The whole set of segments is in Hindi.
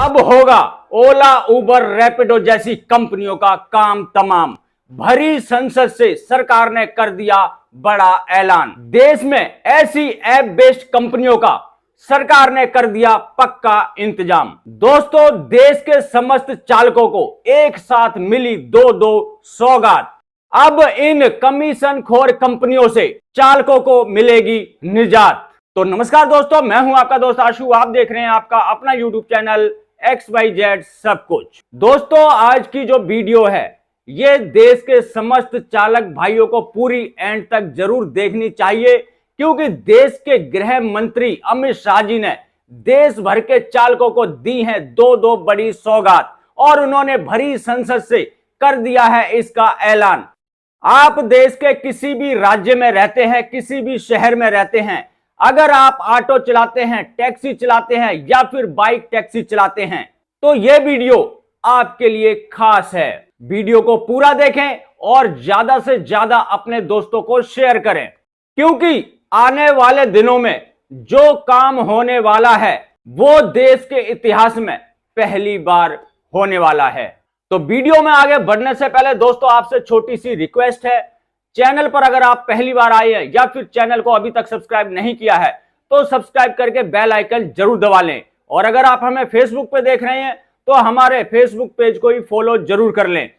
अब होगा ओला, उबर, रैपिडो जैसी कंपनियों का काम तमाम। भरी संसद से सरकार ने कर दिया बड़ा ऐलान। देश में ऐसी ऐप बेस्ड कंपनियों का सरकार ने कर दिया पक्का इंतजाम। दोस्तों, देश के समस्त चालकों को एक साथ मिली दो सौगात। अब इन कमीशन खोर कंपनियों से चालकों को मिलेगी निजात। तो नमस्कार दोस्तों, मैं हूं आपका दोस्त आशु। आप देख रहे हैं आपका अपना यूट्यूब चैनल XYZ सब कुछ। दोस्तों, आज की जो वीडियो है ये देश के समस्त चालक भाइयों को पूरी एंड तक जरूर देखनी चाहिए, क्योंकि देश के गृह मंत्री अमित शाह जी ने देश भर के चालकों को दी हैं दो बड़ी सौगात और उन्होंने भरी संसद से कर दिया है इसका ऐलान। आप देश के किसी भी राज्य में रहते हैं, किसी भी शहर में रहते हैं, अगर आप ऑटो चलाते हैं, टैक्सी चलाते हैं या फिर बाइक टैक्सी चलाते हैं, तो यह वीडियो आपके लिए खास है। वीडियो को पूरा देखें और ज्यादा से ज्यादा अपने दोस्तों को शेयर करें, क्योंकि आने वाले दिनों में जो काम होने वाला है वो देश के इतिहास में पहली बार होने वाला है। तो वीडियो में आगे बढ़ने से पहले दोस्तों आपसे छोटी सी रिक्वेस्ट है, चैनल पर अगर आप पहली बार आए हैं या फिर चैनल को अभी तक सब्सक्राइब नहीं किया है तो सब्सक्राइब करके बेल आइकन जरूर दबा लें। और अगर आप हमें फेसबुक पे देख रहे हैं तो हमारे फेसबुक पेज को ही फॉलो जरूर कर लें,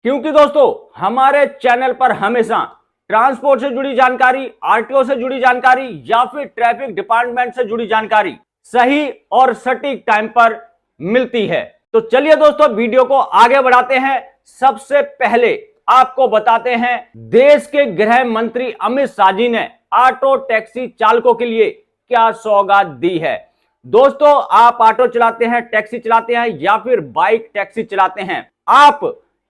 क्योंकि दोस्तों हमारे चैनल पर हमेशा ट्रांसपोर्ट से जुड़ी जानकारी, आरटीओ से जुड़ी जानकारी या फिर ट्रैफिक डिपार्टमेंट से जुड़ी जानकारी सही और सटीक टाइम पर मिलती है। तो चलिए दोस्तों, वीडियो को आगे बढ़ाते हैं। सबसे पहले आपको बताते हैं देश के गृह मंत्री अमित शाह जी ने ऑटो टैक्सी चालकों के लिए क्या सौगात दी है। दोस्तों, आप ऑटो चलाते हैं, टैक्सी चलाते हैं या फिर बाइक टैक्सी चलाते हैं, आप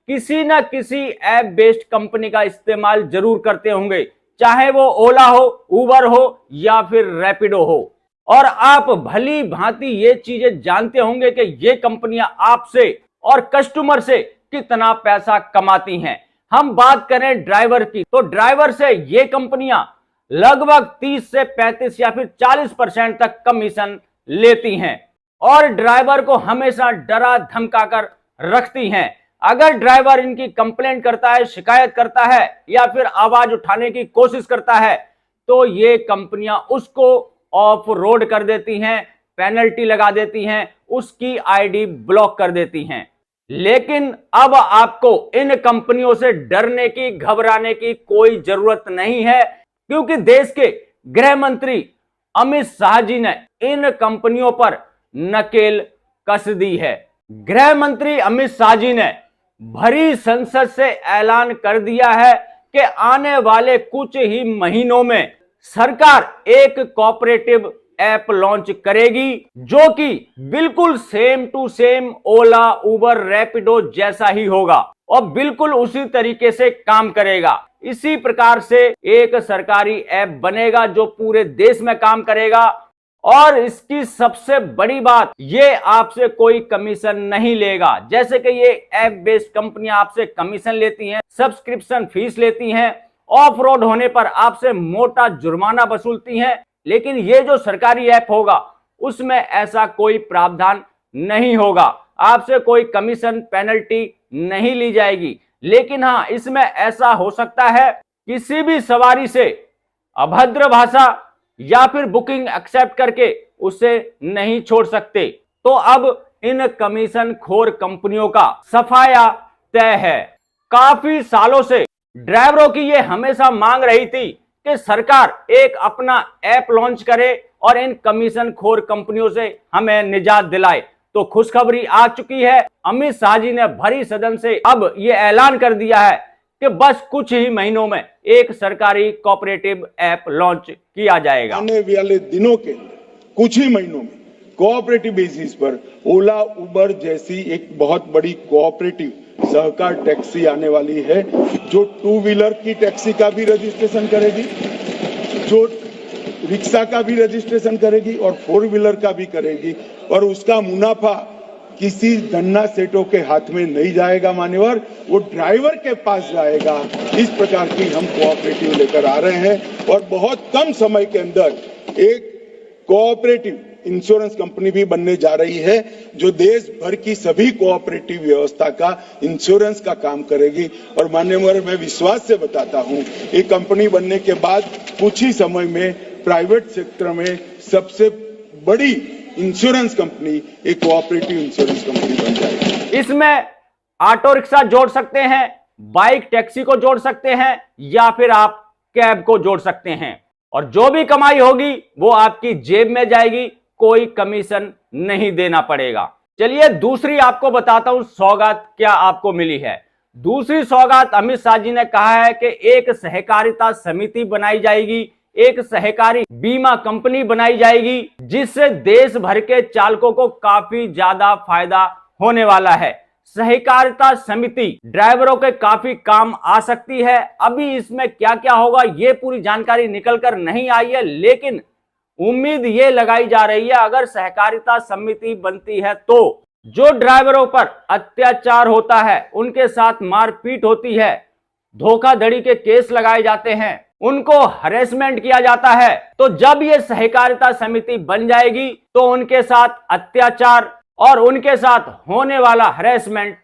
किसी न किसी ऐप बेस्ड कंपनी का इस्तेमाल जरूर करते होंगे, चाहे वो ओला हो, उबर हो या फिर रैपिडो हो। और आप भली भांति ये चीजें जानते होंगे कि ये कंपनियां आपसे और कस्टमर से कितना पैसा कमाती हैं। हम बात करें ड्राइवर की, तो ड्राइवर से ये कंपनियां लगभग 30 से 35 या फिर 40% तक कमीशन लेती हैं और ड्राइवर को हमेशा डरा धमका कर रखती हैं। अगर ड्राइवर इनकी कंप्लेंट करता है, शिकायत करता है या फिर आवाज उठाने की कोशिश करता है तो ये कंपनियां उसको ऑफ रोड कर देती हैं, पेनल्टी लगा देती हैं, उसकी आईडी ब्लॉक कर देती हैं। लेकिन अब आपको इन कंपनियों से डरने की, घबराने की कोई जरूरत नहीं है, क्योंकि देश के गृह मंत्री अमित शाह जी ने इन कंपनियों पर नकेल कस दी है। गृह मंत्री अमित शाह जी ने भरी संसद से ऐलान कर दिया है कि आने वाले कुछ ही महीनों में सरकार एक कोऑपरेटिव ऐप लॉन्च करेगी, जो कि बिल्कुल सेम टू सेम ओला, उबर, रैपिडो जैसा ही होगा और बिल्कुल उसी तरीके से काम करेगा। इसी प्रकार से एक सरकारी ऐप बनेगा जो पूरे देश में काम करेगा। और इसकी सबसे बड़ी बात, ये आपसे कोई कमीशन नहीं लेगा। जैसे कि ये ऐप बेस्ड कंपनियां आपसे कमीशन लेती हैं, सब्सक्रिप्शन फीस लेती हैं, ऑफ रोड होने पर आपसे मोटा जुर्माना वसूलती हैं, लेकिन ये जो सरकारी ऐप होगा उसमें ऐसा कोई प्रावधान नहीं होगा। आपसे कोई कमीशन, पेनल्टी नहीं ली जाएगी। लेकिन हाँ, इसमें ऐसा हो सकता है किसी भी सवारी से अभद्र भाषा या फिर बुकिंग एक्सेप्ट करके उसे नहीं छोड़ सकते। तो अब इन कमीशन खोर कंपनियों का सफाया तय है। काफी सालों से ड्राइवरों की ये हमेशा मांग रही थी कि सरकार एक अपना ऐप लॉन्च करे और इन कमीशन खोर कंपनियों से हमें निजात दिलाए। तो खुशखबरी आ चुकी है, अमित शाह जी ने भरी सदन से अब ये ऐलान कर दिया है कि बस कुछ ही महीनों में एक सरकारी कोऑपरेटिव ऐप लॉन्च किया जाएगा। आने वाले दिनों के कुछ ही महीनों में कोऑपरेटिव बेसिस पर ओला, उबर जैसी एक बहुत बड़ी कोऑपरेटिव सहकार टैक्सी आने वाली है, जो टू व्हीलर की टैक्सी का भी रजिस्ट्रेशन करेगी, जो रिक्शा का भी रजिस्ट्रेशन करेगी और फोर व्हीलर का भी करेगी। और उसका मुनाफा किसी धन्ना सेठों के हाथ में नहीं जाएगा मान्यवर, वो ड्राइवर के पास जाएगा। इस प्रकार की हम कोऑपरेटिव लेकर आ रहे हैं और बहुत कम समय के अंदर एक कोऑपरेटिव इंश्योरेंस कंपनी भी बनने जा रही है जो देश भर की सभी कोऑपरेटिव व्यवस्था का इंश्योरेंस का काम करेगी। और मान्यवर, मैं विश्वास से बताता हूं, ये कंपनी बनने के बाद कुछ ही समय में प्राइवेट सेक्टर में सबसे बड़ी इंश्योरेंस कंपनी एक कोऑपरेटिव इंश्योरेंस कंपनी बन जाएगी। इसमें ऑटो रिक्शा जोड़ सकते हैं, बाइक टैक्सी को जोड़ सकते हैं, या फिर आप कैब को जोड़ सकते हैं, और जो भी कमाई होगी वो आपकी जेब में जाएगी, कोई कमीशन नहीं देना पड़ेगा। चलिए दूसरी आपको बताता हूं सौगात क्या आपको मिली है। दूसरी सौगात अमित शाह जी ने कहा है कि एक सहकारिता समिति बनाई जाएगी, एक सहकारी बीमा कंपनी बनाई जाएगी, जिससे देश भर के चालकों को काफी ज्यादा फायदा होने वाला है। सहकारिता समिति ड्राइवरों के काफी काम आ सकती है। अभी इसमें क्या क्या होगा ये पूरी जानकारी निकल कर नहीं आई है, लेकिन उम्मीद ये लगाई जा रही है अगर सहकारिता समिति बनती है तो जो ड्राइवरों पर अत्याचार होता है, उनके साथ मारपीट होती है, धोखाधड़ी के केस लगाए जाते हैं, उनको हरेसमेंट किया जाता है, तो जब ये सहकारिता समिति बन जाएगी तो उनके साथ अत्याचार और उनके साथ होने वाला हरेसमेंट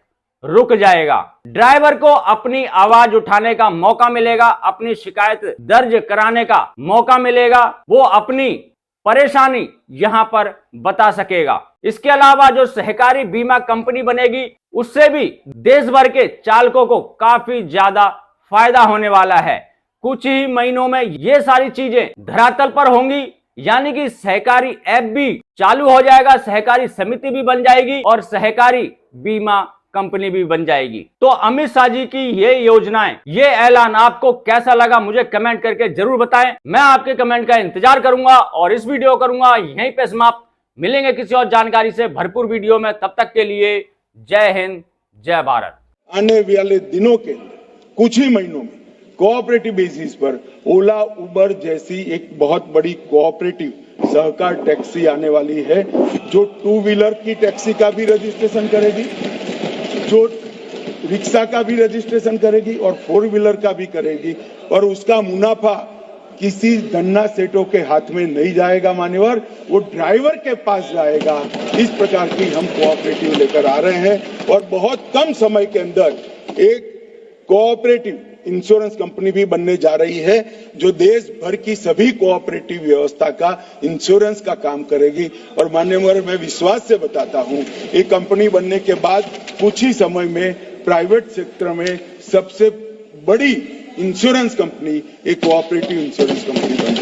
रुक जाएगा। ड्राइवर को अपनी आवाज उठाने का मौका मिलेगा, अपनी शिकायत दर्ज कराने का मौका मिलेगा, वो अपनी परेशानी यहां पर बता सकेगा। इसके अलावा जो सहकारी बीमा कंपनी बनेगी उससे भी देश भर के चालकों को काफी ज्यादा फायदा होने वाला है। कुछ ही महीनों में ये सारी चीजें धरातल पर होंगी, यानी कि सहकारी ऐप भी चालू हो जाएगा, सहकारी समिति भी बन जाएगी और सहकारी बीमा कंपनी भी बन जाएगी। तो अमित शाह जी की ये योजनाएं, ये ऐलान आपको कैसा लगा मुझे कमेंट करके जरूर बताएं। मैं आपके कमेंट का इंतजार करूंगा और इस वीडियो करूंगा यहीं पे समाप्त। मिलेंगे किसी और जानकारी से भरपूर वीडियो में, तब तक के लिए जय हिंद, जय भारत। आने वाले दिनों के अंदर कुछ ही महीनों में कोऑपरेटिव बेसिस पर ओला उबर जैसी एक बहुत बड़ी कोऑपरेटिव सहकार टैक्सी आने वाली है, जो टू व्हीलर की टैक्सी का भी रजिस्ट्रेशन करेगी, जो रिक्शा का भी रजिस्ट्रेशन करेगी और फोर व्हीलर का भी करेगी, और उसका मुनाफा किसी धन्ना सेठों के हाथ में नहीं जाएगा मान्यवर, वो ड्राइवर के पास जाएगा। इस प्रकार की हम कोऑपरेटिव लेकर आ रहे हैं और बहुत कम समय के अंदर एक कोऑपरेटिव इंश्योरेंस कंपनी भी बनने जा रही है जो देश भर की सभी कोऑपरेटिव व्यवस्था का इंश्योरेंस का काम करेगी। और मान्यवर, मैं विश्वास से बताता हूं, ये कंपनी बनने के बाद कुछ ही समय में प्राइवेट सेक्टर में सबसे बड़ी इंश्योरेंस कंपनी एक कोऑपरेटिव इंश्योरेंस कंपनी बन